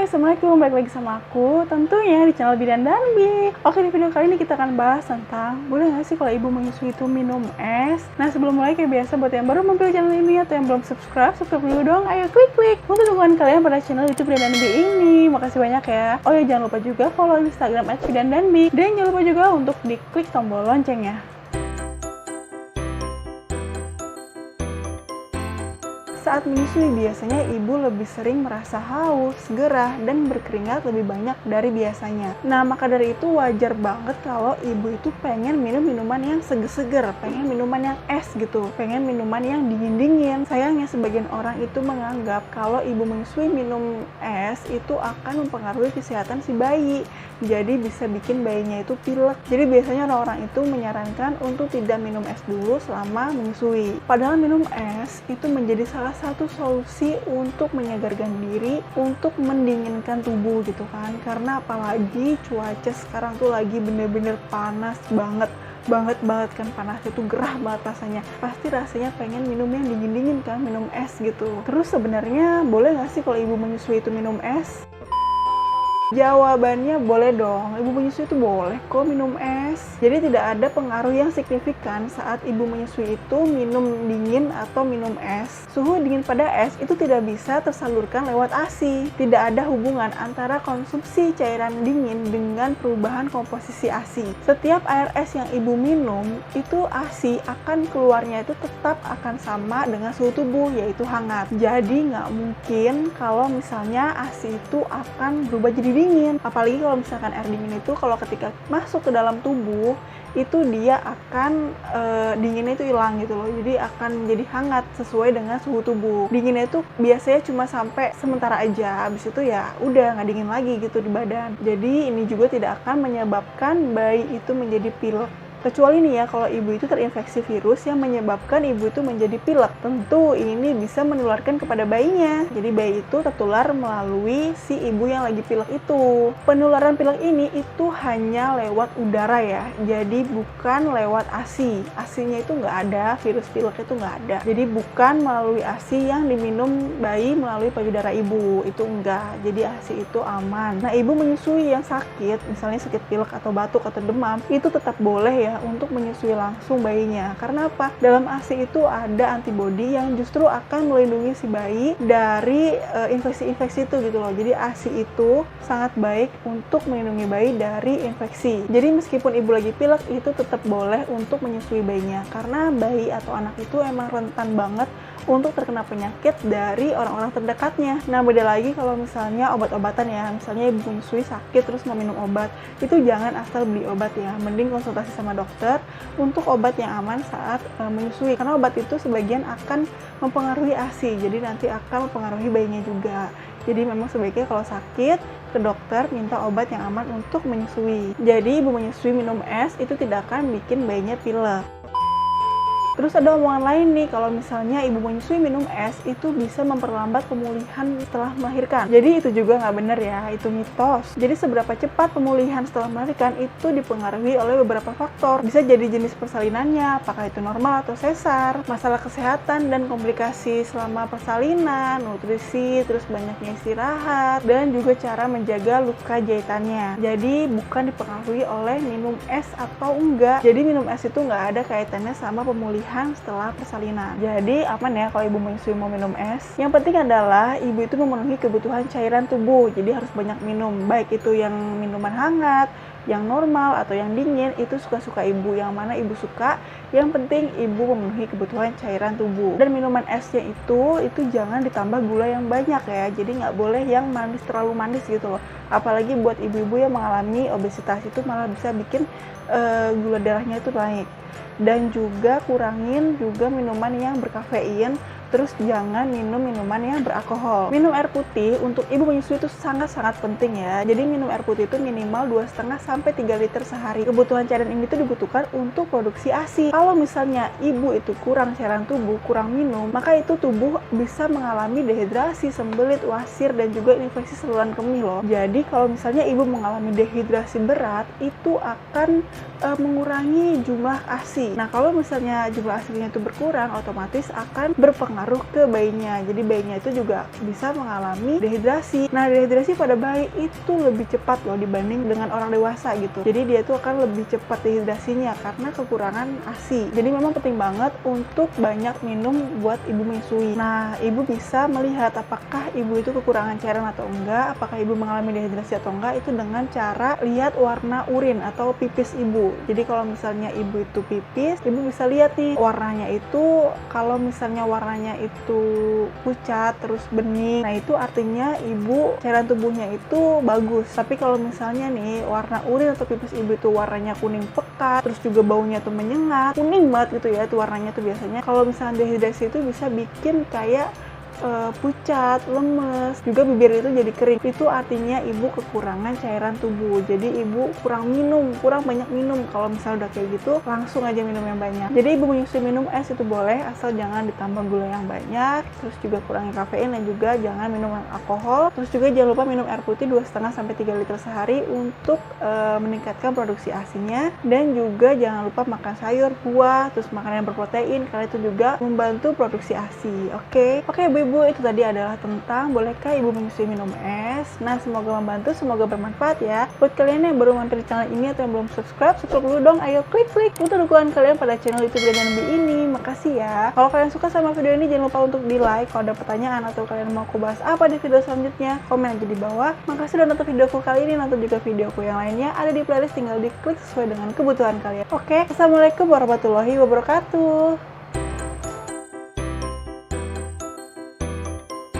Assalamualaikum, balik lagi sama aku tentunya di channel Bidan dan Bi. Oke, di video kali ini kita akan bahas tentang boleh nggak sih kalau ibu menyusui itu minum es. Nah, sebelum mulai kayak biasa buat yang baru mampir channel ini atau yang belum subscribe dulu dong. Ayo klik untuk dukungan kalian pada channel YouTube Bidan dan Bi ini. Makasih banyak ya. Oh ya, jangan lupa juga follow Instagram @bidandanbi dan jangan lupa juga untuk diklik tombol loncengnya. Saat menyusui biasanya ibu lebih sering merasa haus, gerah, dan berkeringat lebih banyak dari biasanya. Nah, maka dari itu wajar banget kalau ibu itu pengen minum minuman yang seger-seger, pengen minuman yang es gitu, pengen minuman yang dingin-dingin. Sayangnya sebagian orang itu menganggap kalau ibu menyusui minum es itu akan mempengaruhi kesehatan si bayi. Jadi bisa bikin bayinya itu pilek. Jadi biasanya orang-orang itu menyarankan untuk tidak minum es dulu selama menyusui. Padahal minum es itu menjadi salah satu solusi untuk menyegarkan diri, untuk mendinginkan tubuh gitu kan. Karena apalagi cuaca sekarang tuh lagi bener-bener panas banget kan, panasnya tuh gerah banget rasanya. Pasti rasanya pengen minum yang dingin-dingin kan, minum es gitu. Terus sebenarnya boleh nggak sih kalau ibu menyusui itu minum es? Jawabannya boleh dong, ibu menyusui itu boleh kok minum es. Jadi tidak ada pengaruh yang signifikan saat ibu menyusui itu minum dingin atau minum es. Suhu dingin pada es itu tidak bisa tersalurkan lewat ASI. Tidak ada hubungan antara konsumsi cairan dingin dengan perubahan komposisi ASI. Setiap air es yang ibu minum, itu ASI akan keluarnya itu tetap akan sama dengan suhu tubuh, yaitu hangat. Jadi nggak mungkin kalau misalnya ASI itu akan berubah jadi dingin. Apalagi kalau misalkan air dingin itu kalau ketika masuk ke dalam tubuh itu dia akan dinginnya itu hilang gitu loh. Jadi akan menjadi hangat sesuai dengan suhu tubuh. Dinginnya itu biasanya cuma sampai sementara aja. Habis itu ya udah nggak dingin lagi gitu di badan. Jadi ini juga tidak akan menyebabkan bayi itu menjadi pilek. Kecuali nih ya, kalau ibu itu terinfeksi virus yang menyebabkan ibu itu menjadi pilek. Tentu ini bisa menularkan kepada bayinya. Jadi bayi itu tertular melalui si ibu yang lagi pilek itu. Penularan pilek ini itu hanya lewat udara ya. Jadi bukan lewat ASI. ASI-nya itu nggak ada, virus pilek itu nggak ada. Jadi bukan melalui ASI yang diminum bayi melalui payudara ibu. Itu enggak. Jadi ASI itu aman. Nah, ibu menyusui yang sakit, misalnya sakit pilek atau batuk atau demam, itu tetap boleh ya untuk menyusui langsung bayinya. Karena apa? Dalam ASI itu ada antibodi yang justru akan melindungi si bayi dari infeksi-infeksi itu gitu loh. Jadi ASI itu sangat baik untuk melindungi bayi dari infeksi. Jadi meskipun ibu lagi pilek itu tetap boleh untuk menyusui bayinya. Karena bayi atau anak itu emang rentan banget untuk terkena penyakit dari orang-orang terdekatnya. Nah, beda lagi kalau misalnya obat-obatan ya. Misalnya ibu menyusui sakit terus mau minum obat, itu jangan asal beli obat ya. Mending konsultasi sama dokter untuk obat yang aman saat menyusui. Karena obat itu sebagian akan mempengaruhi ASI, jadi nanti akan mempengaruhi bayinya juga. Jadi memang sebaiknya kalau sakit ke dokter minta obat yang aman untuk menyusui. Jadi ibu menyusui minum es itu tidak akan bikin bayinya pilek. Terus ada omongan lain nih, kalau misalnya ibu menyusui minum es itu bisa memperlambat pemulihan setelah melahirkan. Jadi itu juga nggak benar ya, itu mitos. Jadi seberapa cepat pemulihan setelah melahirkan itu dipengaruhi oleh beberapa faktor. Bisa jadi jenis persalinannya, apakah itu normal atau sesar, masalah kesehatan dan komplikasi selama persalinan, nutrisi, terus banyaknya istirahat, dan juga cara menjaga luka jahitannya. Jadi bukan dipengaruhi oleh minum es atau enggak. Jadi minum es itu nggak ada kaitannya sama pemulihan setelah persalinan. Jadi aman ya kalau ibu menyusui mau minum es. Yang penting adalah ibu itu memenuhi kebutuhan cairan tubuh. Jadi harus banyak minum, baik itu yang minuman hangat, yang normal atau yang dingin, itu suka-suka ibu. Yang mana ibu suka, yang penting ibu memenuhi kebutuhan cairan tubuh. Dan minuman esnya itu jangan ditambah gula yang banyak ya. Jadi nggak boleh yang manis, terlalu manis gitu loh. Apalagi buat ibu-ibu yang mengalami obesitas itu malah bisa bikin gula darahnya itu naik. Dan juga kurangin juga minuman yang berkafein. Terus jangan minum minuman yang beralkohol. Minum air putih untuk ibu menyusui itu sangat-sangat penting ya. Jadi minum air putih itu minimal 2,5 sampai 3 liter sehari. Kebutuhan cairan ini itu dibutuhkan untuk produksi ASI. Kalau misalnya ibu itu kurang cairan tubuh, kurang minum, maka itu tubuh bisa mengalami dehidrasi, sembelit, wasir, dan juga infeksi saluran kemih loh. Jadi kalau misalnya ibu mengalami dehidrasi berat, itu akan mengurangi jumlah ASI. Nah, kalau misalnya jumlah ASI-nya itu berkurang, otomatis akan berpengaruh berpengaruh ke bayinya. Jadi bayinya itu juga bisa mengalami dehidrasi. Nah, dehidrasi pada bayi itu lebih cepat loh dibanding dengan orang dewasa gitu. Jadi dia tuh akan lebih cepat dehidrasinya karena kekurangan ASI. Jadi memang penting banget untuk banyak minum buat ibu menyusui. Nah, ibu bisa melihat apakah ibu itu kekurangan cairan atau enggak, apakah ibu mengalami dehidrasi atau enggak, itu dengan cara lihat warna urin atau pipis ibu. Jadi kalau misalnya ibu itu pipis, ibu bisa lihat nih warnanya itu, kalau misalnya warnanya itu pucat terus bening, nah itu artinya ibu cairan tubuhnya itu bagus. Tapi kalau misalnya nih warna urin atau pipis ibu itu warnanya kuning pekat, terus juga baunya tuh menyengat, kuning banget gitu ya itu warnanya tuh biasanya. Kalau misalnya dehidrasi itu bisa bikin kayak pucat, lemes, juga bibir itu jadi kering. Itu artinya ibu kekurangan cairan tubuh. Jadi ibu kurang banyak minum. Kalau misalnya udah kayak gitu, langsung aja minum yang banyak. Jadi ibu menyusui minum es itu boleh, asal jangan ditambah gula yang banyak, terus juga kurangi kafein dan juga jangan minum alkohol. Terus juga jangan lupa minum air putih 2,5 sampai 3 liter sehari untuk meningkatkan produksi ASI-nya, dan juga jangan lupa makan sayur, buah, terus makanan yang berprotein karena itu juga membantu produksi ASI. Oke, ibu, itu tadi adalah tentang bolehkah ibu menyusui minum es. Nah, semoga membantu, semoga bermanfaat ya. Buat kalian yang baru mampir di channel ini atau yang belum subscribe dulu dong. Ayo klik untuk dukungan kalian pada channel YouTube dan NB ini. Makasih ya. Kalau kalian suka sama video ini, jangan lupa untuk di like. Kalau ada pertanyaan atau kalian mau aku bahas apa di video selanjutnya, komen aja di bawah. Makasih udah nonton videoku kali ini. Nonton juga videoku yang lainnya ada di playlist, tinggal diklik sesuai dengan kebutuhan kalian. Oke, assalamualaikum warahmatullahi wabarakatuh.